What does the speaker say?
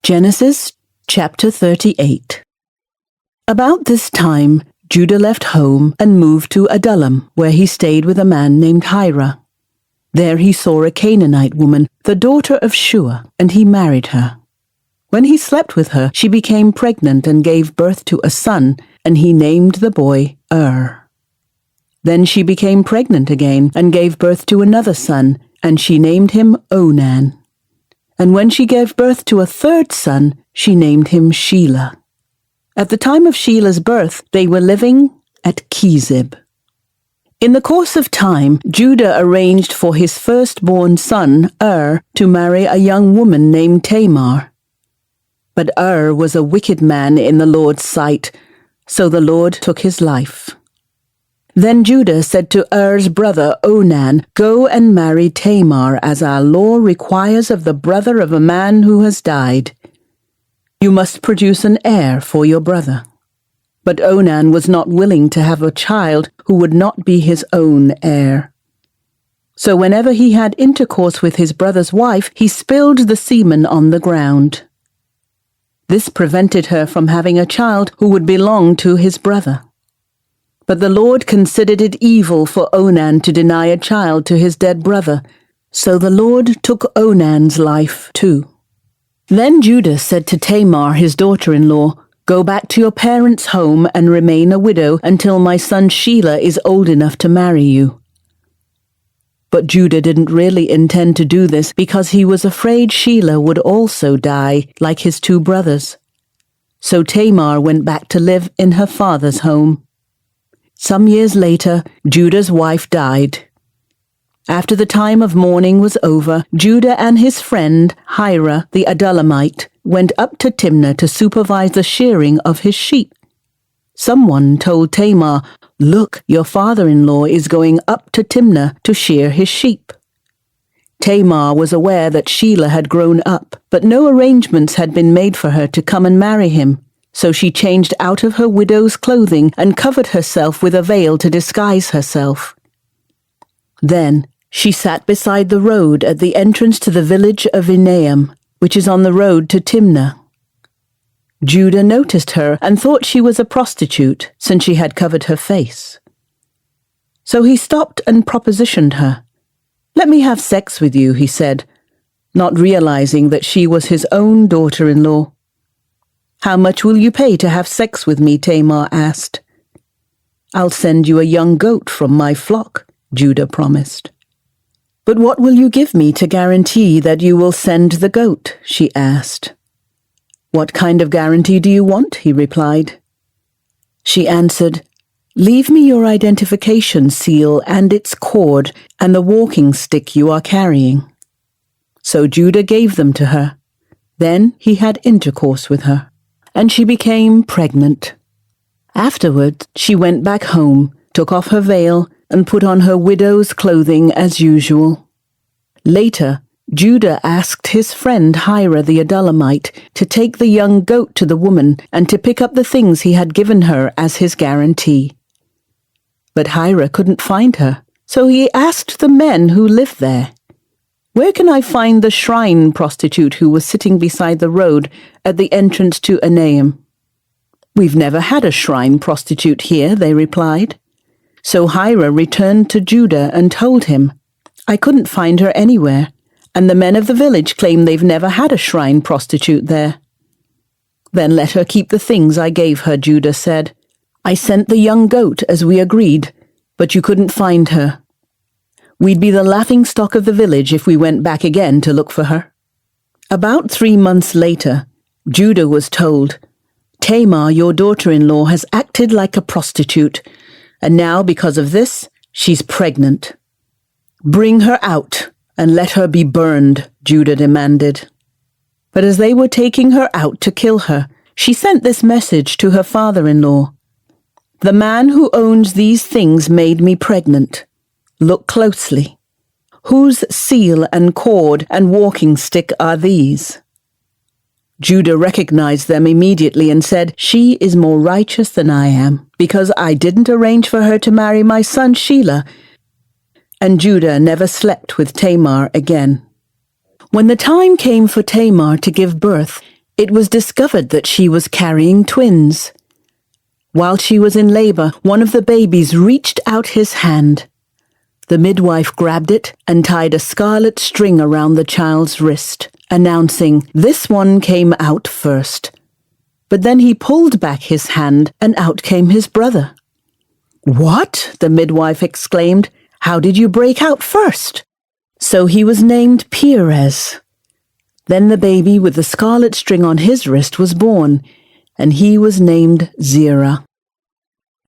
Genesis chapter 38. About this time, Judah left home and moved to Adullam, where he stayed with a man named Hira. There he saw a Canaanite woman, the daughter of Shua, and he married her. When he slept with her, she became pregnant and gave birth to a son, and he named the boy Then she became pregnant again and gave birth to another son, and she named him Onan. And when she gave birth to a third son, she named him Shelah. At the time of Shelah's birth, they were living at Kezib. In the course of time, Judah arranged for his firstborn son, to marry a young woman named Tamar. But was a wicked man in the Lord's sight, so the Lord took his life. Then Judah said to brother Onan, "Go and marry Tamar, as our law requires of the brother of a man who has died. You must produce an heir for your brother." But Onan was not willing to have a child who would not be his own heir. So whenever he had intercourse with his brother's wife, he spilled the semen on the ground. This prevented her from having a child who would belong to his brother. But the Lord considered it evil for Onan to deny a child to his dead brother, so the Lord took Onan's life too. Then Judah said to Tamar, his daughter-in-law, "Go back to your parents' home and remain a widow until my son Shelah is old enough to marry you." But Judah didn't really intend to do this because he was afraid Shelah would also die like his two brothers. So Tamar went back to live in her father's home. Some years later, Judah's wife died. After the time of mourning was over, Judah and his friend, Hira the Adullamite, went up to Timnah to supervise the shearing of his sheep. Someone told Tamar, "Look, your father-in-law is going up to Timnah to shear his sheep." Tamar was aware that Shelah had grown up, but no arrangements had been made for her to come and marry him. So she changed out of her widow's clothing and covered herself with a veil to disguise herself. Then she sat beside the road at the entrance to the village of Enaim, which is on the road to Timnah. Judah noticed her and thought she was a prostitute, since she had covered her face. So he stopped and propositioned her. "Let me have sex with you," he said, not realizing that she was his own daughter-in-law. "How much will you pay to have sex with me?" Tamar asked. "I'll send you a young goat from my flock," Judah promised. "But what will you give me to guarantee that you will send the goat?" she asked. "What kind of guarantee do you want?" he replied. She answered, "Leave me your identification seal and its cord and the walking stick you are carrying." So Judah gave them to her. Then he had intercourse with her, and she became pregnant. Afterward, she went back home, took off her veil, and put on her widow's clothing as usual. Later, Judah asked his friend Hira the Adullamite to take the young goat to the woman and to pick up the things he had given her as his guarantee. But Hira couldn't find her, so he asked the men who lived there, "Where can I find the shrine prostitute who was sitting beside the road at the entrance to Enaim?" "We've never had a shrine prostitute here," they replied. So Hira returned to Judah and told him, "I couldn't find her anywhere, and the men of the village claim they've never had a shrine prostitute there." "Then let her keep the things I gave her," Judah said. "I sent the young goat as we agreed, but you couldn't find her. We'd be the laughingstock of the village if we went back again to look for her." About 3 months later, Judah was told, "Tamar, your daughter-in-law, has acted like a prostitute, and now, because of this, she's pregnant. Bring her out and let her be burned," Judah demanded. But as they were taking her out to kill her, she sent this message to her father-in-law, "The man who owns these things made me pregnant. Look closely. Whose seal and cord and walking stick are these?" Judah recognized them immediately and said, "She is more righteous than I am, because I didn't arrange for her to marry my son Shelah." And Judah never slept with Tamar again. When the time came for Tamar to give birth, it was discovered that she was carrying twins. While she was in labor, one of the babies reached out his hand. The midwife grabbed it and tied a scarlet string around the child's wrist, announcing, "This one came out first." But then he pulled back his hand and out came his brother. "What?" the midwife exclaimed. "How did you break out first?" So he was named Perez. Then the baby with the scarlet string on his wrist was born, and he was named Zerah.